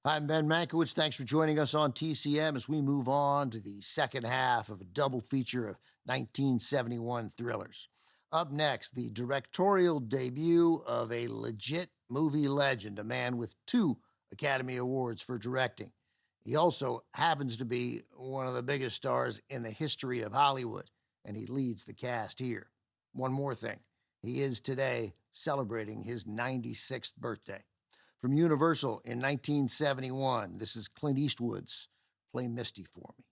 I'm Ben Mankiewicz. Thanks for joining us on TCM as we move on to the second half of a double feature of 1971 thrillers. Up next, the directorial debut of a legit movie legend, a man with 2 Academy Awards for directing. He also happens to be one of the biggest stars in the history of Hollywood, and he leads the cast here. One more thing, he is today celebrating his 96th birthday. From Universal in 1971, this is Clint Eastwood's Play Misty for Me.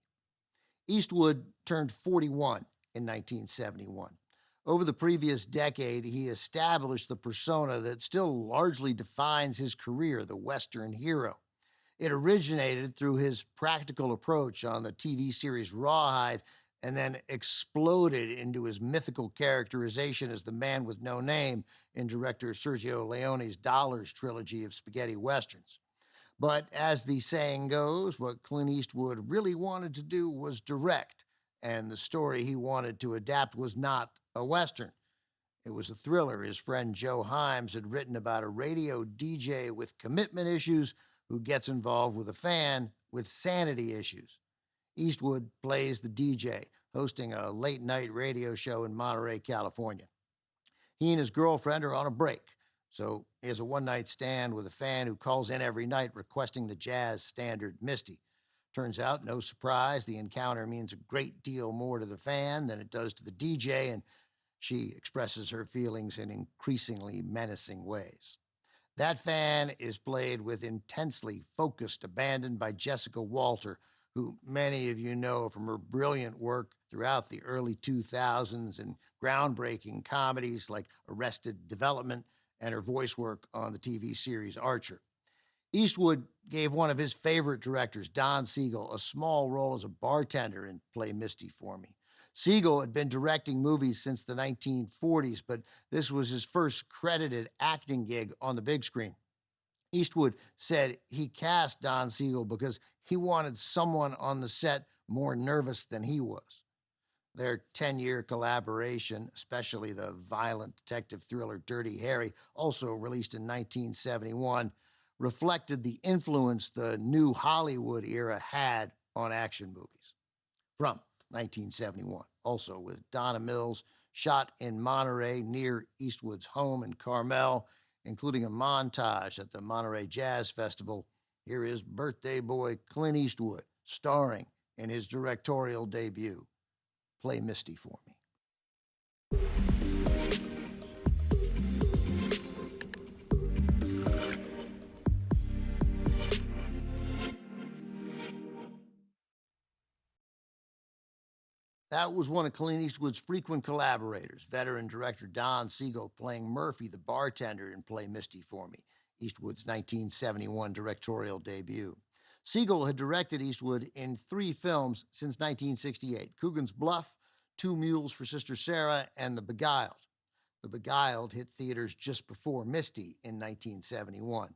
Eastwood turned 41 in 1971. Over the previous decade, he established the persona that still largely defines his career, the Western hero. It originated through his practical approach on the TV series Rawhide and then exploded into his mythical characterization as the man with no name in director Sergio Leone's Dollars trilogy of spaghetti westerns. But as the saying goes, what Clint Eastwood really wanted to do was direct, and the story he wanted to adapt was not a western. It was a thriller his friend Joe Himes had written about a radio DJ with commitment issues who gets involved with a fan with sanity issues. Eastwood plays the DJ, hosting a late-night radio show in Monterey, California. He and his girlfriend are on a break, so he has a one-night stand with a fan who calls in every night requesting the jazz standard Misty. Turns out, no surprise, the encounter means a great deal more to the fan than it does to the DJ, and she expresses her feelings in increasingly menacing ways. That fan is played with intensely focused abandon by Jessica Walter, who many of you know from her brilliant work throughout the early 2000s in groundbreaking comedies like Arrested Development and her voice work on the TV series Archer. Eastwood gave one of his favorite directors, Don Siegel, a small role as a bartender in Play Misty for Me. Siegel had been directing movies since the 1940s, but this was his first credited acting gig on the big screen. Eastwood said he cast Don Siegel because he wanted someone on the set more nervous than he was. Their 10-year collaboration, especially the violent detective thriller Dirty Harry, also released in 1971, reflected the influence the new Hollywood era had on action movies. From 1971, also with Donna Mills, shot in Monterey near Eastwood's home in Carmel, including a montage at the Monterey Jazz Festival. Here is birthday boy Clint Eastwood, starring in his directorial debut, Play Misty for Me. That was one of Clint Eastwood's frequent collaborators, veteran director Don Siegel playing Murphy, the bartender in Play Misty for Me, Eastwood's 1971 directorial debut. Siegel had directed Eastwood in 3 films since 1968, Coogan's Bluff, Two Mules for Sister Sarah, and The Beguiled. The Beguiled hit theaters just before Misty in 1971.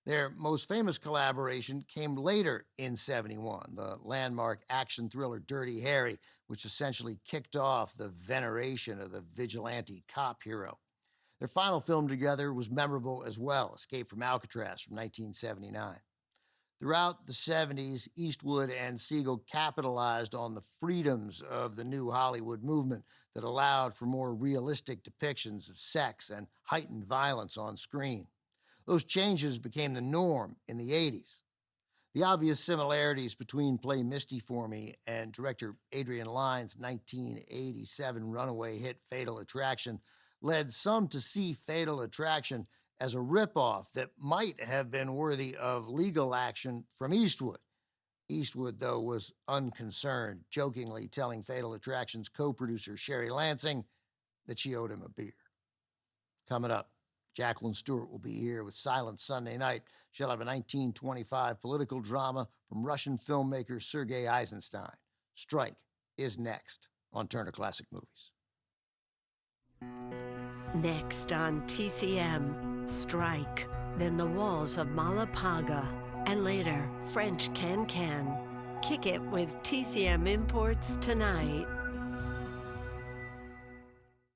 Their most famous collaboration came later in 71, the landmark action thriller Dirty Harry, which essentially kicked off the veneration of the vigilante cop hero. Their final film together was memorable as well, Escape from Alcatraz from 1979. Throughout the 70s, Eastwood and Siegel capitalized on the freedoms of the new Hollywood movement that allowed for more realistic depictions of sex and heightened violence on screen. Those changes became the norm in the 80s. The obvious similarities between Play Misty for Me and director Adrian Lyne's 1987 runaway hit Fatal Attraction led some to see Fatal Attraction as a ripoff that might have been worthy of legal action from Eastwood. Eastwood, though, was unconcerned, jokingly telling Fatal Attraction's co-producer Sherry Lansing that she owed him a beer. Coming up, Jacqueline Stewart will be here with Silent Sunday Night. She'll have a 1925 political drama from Russian filmmaker Sergei Eisenstein. Strike is next on Turner Classic Movies. Next on TCM, Strike, then The Walls of Malapaga, and later French Can-Can. Kick it with TCM Imports tonight.